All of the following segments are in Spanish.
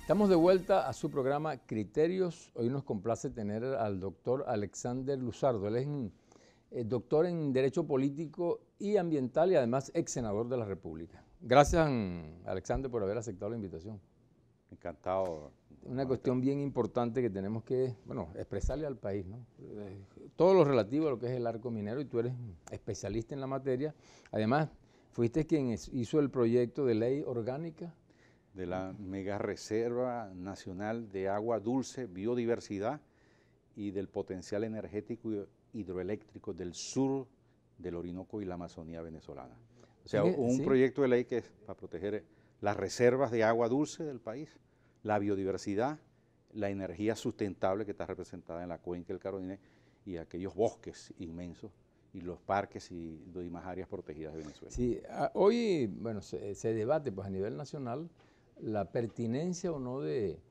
Estamos de vuelta a su programa Criterios. Hoy nos complace tener al doctor Alexander Luzardo. Él es doctor en Derecho Político y Ambiental y además ex senador de la República. Gracias, Alexander, por haber aceptado la invitación. Encantado. Una cuestión bien importante que tenemos que, expresarle al país, ¿no? Todo lo relativo a lo que es el arco minero, y tú eres especialista en la materia. Además, fuiste quien hizo el proyecto de ley orgánica de la Mega Reserva Nacional de Agua Dulce, Biodiversidad y del potencial energético y hidroeléctrico del sur del Orinoco y la Amazonía venezolana. O sea, un proyecto de ley que es para proteger las reservas de agua dulce del país, la biodiversidad, la energía sustentable que está representada en la cuenca del Caroní y aquellos bosques inmensos y los parques y demás áreas protegidas de Venezuela. Sí, hoy, se debate pues a nivel nacional la pertinencia o no de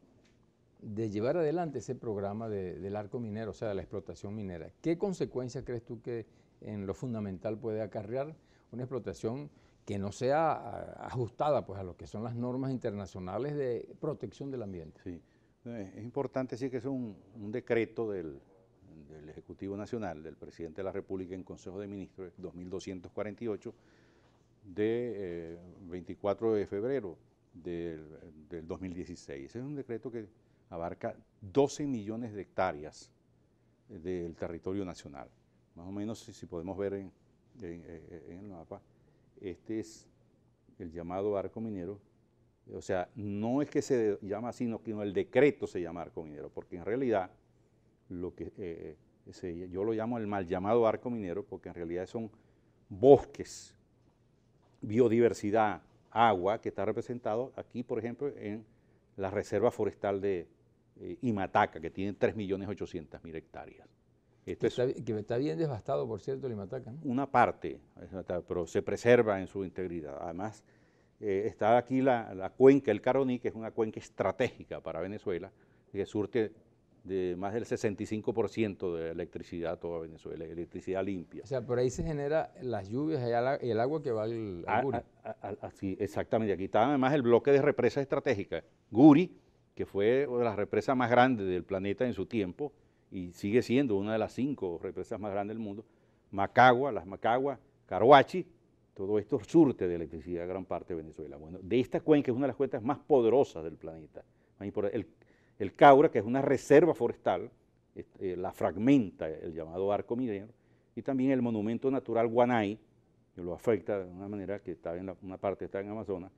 llevar adelante ese programa del arco minero, o sea, de la explotación minera. ¿Qué consecuencias crees tú que en lo fundamental puede acarrear una explotación que no sea ajustada pues a lo que son las normas internacionales de protección del ambiente? Sí, es importante decir que es un decreto del Ejecutivo Nacional, del Presidente de la República en Consejo de Ministros, 2248, de 24 de febrero del 2016. Ese es un decreto que abarca 12 millones de hectáreas del territorio nacional. Más o menos, si podemos ver en el mapa, este es el llamado arco minero. O sea, no es que se llama así, sino el decreto se llama arco minero, porque en realidad lo que yo lo llamo el mal llamado arco minero, porque en realidad son bosques, biodiversidad, agua, que está representado aquí, por ejemplo, en la Reserva Forestal de Imataca, que tiene 3.800.000 hectáreas. Que está bien devastado, por cierto, el Imataca, ¿no? Una parte, pero se preserva en su integridad. Además, está aquí la cuenca del Caroní, que es una cuenca estratégica para Venezuela, que surte de más del 65% de electricidad a toda Venezuela, electricidad limpia. O sea, por ahí se genera las lluvias y el agua que va al Guri. Así, exactamente. Aquí está además el bloque de represas estratégicas. Guri, que fue una de las represas más grandes del planeta en su tiempo, y sigue siendo una de las 5 represas más grandes del mundo. Macagua, las Macagua, Caroachi, todo esto surte de electricidad gran parte de Venezuela. Bueno, de esta cuenca es una de las cuencas más poderosas del planeta. El Caura, que es una reserva forestal, la fragmenta el llamado arco minero, y también el monumento natural Guanay, que lo afecta de una manera que está en una parte está en Amazonas,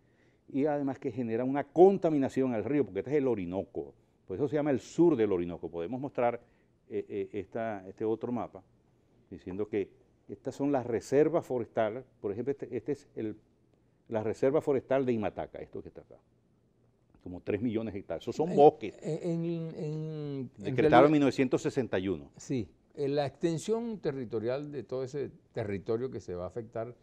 y además que genera una contaminación al río, porque este es el Orinoco, por eso se llama el sur del Orinoco. Podemos mostrar este otro mapa, diciendo que estas son las reservas forestales. Por ejemplo, este es la reserva forestal de Imataca, esto que está acá, como 3 millones de hectáreas. Esos son bosques. Decretaron en 1961. Sí, la extensión territorial de todo ese territorio que se va a afectar,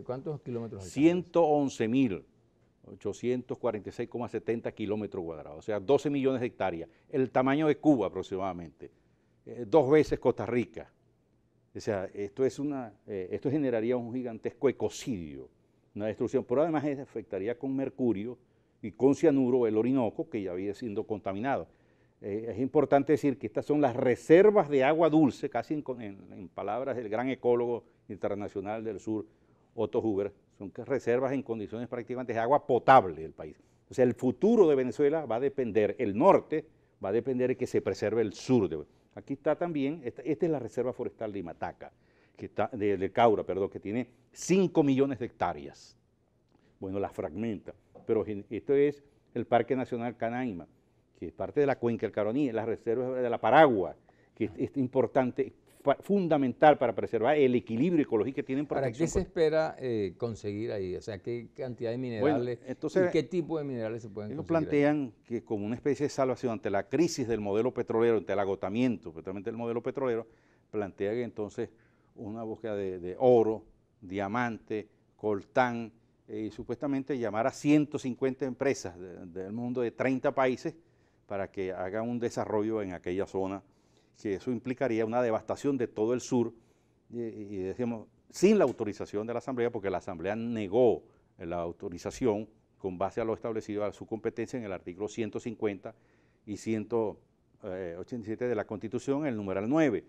¿cuántos kilómetros? 111.846,70 kilómetros cuadrados, o sea, 12 millones de hectáreas, el tamaño de Cuba aproximadamente, 2 veces Costa Rica. O sea, esto generaría un gigantesco ecocidio, una destrucción, pero además afectaría con mercurio y con cianuro el Orinoco, que ya había sido contaminado. Es importante decir que estas son las reservas de agua dulce, casi en palabras del gran ecólogo internacional del sur, Otto Huber, son reservas en condiciones prácticamente de agua potable del país. O sea, el futuro de Venezuela va a depender, el norte va a depender de que se preserve el sur. Aquí está también, esta es la reserva forestal de Imataca, de Caura, perdón, que tiene 5 millones de hectáreas. Bueno, la fragmenta, pero esto es el Parque Nacional Canaima, que es parte de la cuenca del Caroní, la reserva de la Paragua, que es importante, fundamental para preservar el equilibrio ecológico que tienen protección. ¿Para qué se espera conseguir ahí? O sea, ¿qué cantidad de minerales y qué tipo de minerales se pueden conseguir? Ellos plantean que como una especie de salvación ante la crisis del modelo petrolero, ante el agotamiento totalmente del modelo petrolero, plantean entonces una búsqueda de oro, diamante, coltán, y supuestamente llamar a 150 empresas del mundo de 30 países para que hagan un desarrollo en aquella zona, que eso implicaría una devastación de todo el sur, y decíamos, sin la autorización de la Asamblea, porque la Asamblea negó la autorización con base a lo establecido a su competencia en el artículo 150 y 187 de la Constitución, el numeral 9.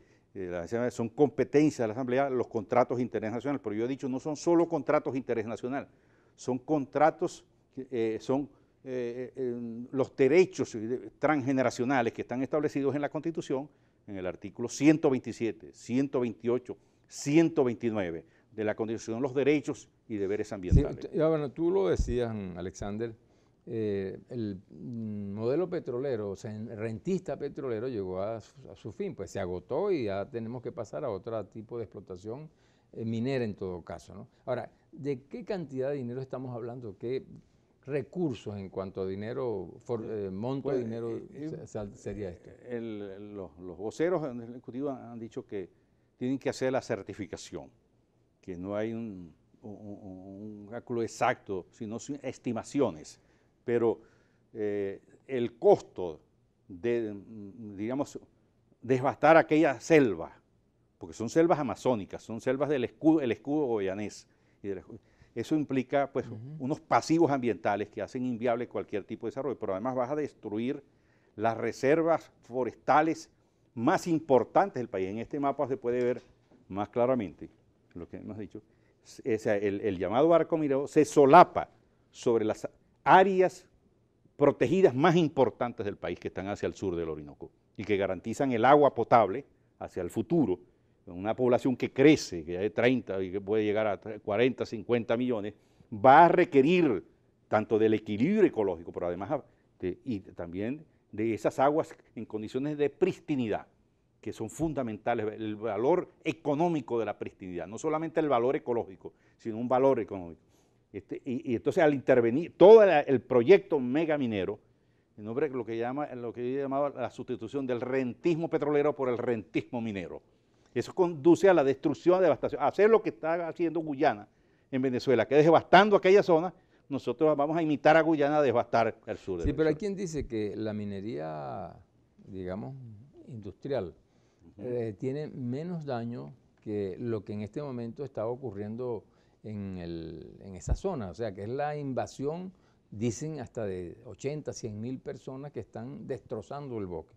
Son competencias de la Asamblea los contratos de interés nacional, pero yo he dicho no son solo contratos de interés nacional, son contratos, los derechos transgeneracionales que están establecidos en la Constitución, en el artículo 127, 128, 129 de la Constitución, los derechos y deberes ambientales. Sí, bueno, tú lo decías, Alexander, el modelo petrolero, o sea, el rentista petrolero llegó a su fin, pues se agotó y ya tenemos que pasar a otro tipo de explotación minera en todo caso, ¿no? Ahora, ¿de qué cantidad de dinero estamos hablando? ¿Qué recursos en cuanto a dinero, monto de dinero sería esto? Los voceros del Ejecutivo han dicho que tienen que hacer la certificación, que no hay un cálculo exacto, sino estimaciones, pero el costo de, digamos, devastar aquella selva, porque son selvas amazónicas, son selvas del escudo guayanés, eso implica pues unos pasivos ambientales que hacen inviable cualquier tipo de desarrollo, pero además vas a destruir las reservas forestales más importantes del país. En este mapa se puede ver más claramente lo que hemos dicho. El llamado arco minero se solapa sobre las áreas protegidas más importantes del país que están hacia el sur del Orinoco y que garantizan el agua potable hacia el futuro. Una población que crece, que ya es 30 y que puede llegar a 40, 50 millones, va a requerir tanto del equilibrio ecológico, pero además y también de esas aguas en condiciones de pristinidad, que son fundamentales, el valor económico de la pristinidad, no solamente el valor ecológico, sino un valor económico. Y entonces al intervenir todo el proyecto megaminero, el nombre lo que yo he llamado la sustitución del rentismo petrolero por el rentismo minero. Eso conduce a la destrucción, devastación, a hacer lo que está haciendo Guyana en Venezuela, que es devastando aquella zona. Nosotros vamos a imitar a Guyana a devastar el sur de Venezuela. Pero hay quien dice que la minería, digamos, industrial, tiene menos daño que lo que en este momento está ocurriendo en esa zona. O sea, que es la invasión, dicen, hasta de 80, 100 mil personas que están destrozando el bosque.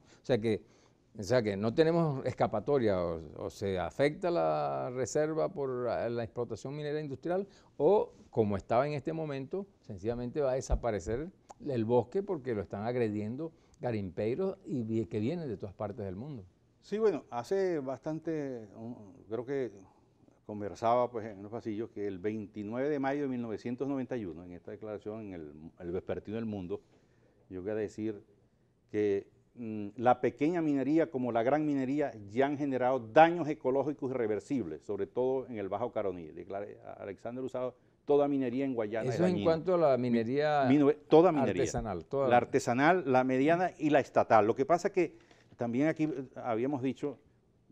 O sea que no tenemos escapatoria, o se afecta la reserva por la explotación minera industrial, o como estaba en este momento, sencillamente va a desaparecer el bosque porque lo están agrediendo garimpeiros y que vienen de todas partes del mundo. Sí, bueno, hace bastante, creo que conversaba pues, en los pasillos que el 29 de mayo de 1991, en esta declaración, en el Vespertino del Mundo, yo quería decir que la pequeña minería como la gran minería ya han generado daños ecológicos irreversibles, sobre todo en el Bajo Caroní. Alexander usaba toda minería en Guayana. Eso en cuanto a la minería, toda minería artesanal. La artesanal, la mediana y la estatal. Lo que pasa es que también aquí habíamos dicho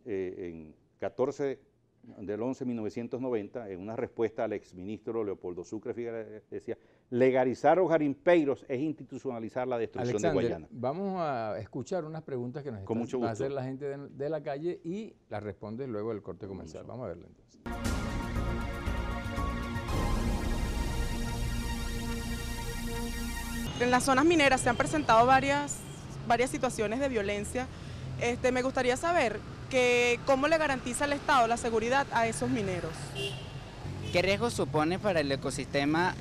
en 14 del 11 de 1990, en una respuesta al exministro Leopoldo Sucre Figueroa, decía, legalizar los garimpeiros es institucionalizar la destrucción de Guayana. Vamos a escuchar unas preguntas que nos va a hacer la gente de la calle y las responde luego del corte comercial. Vamos a verla entonces. En las zonas mineras se han presentado varias situaciones de violencia. Me gustaría saber cómo le garantiza el Estado la seguridad a esos mineros. ¿Qué riesgo supone para el ecosistema?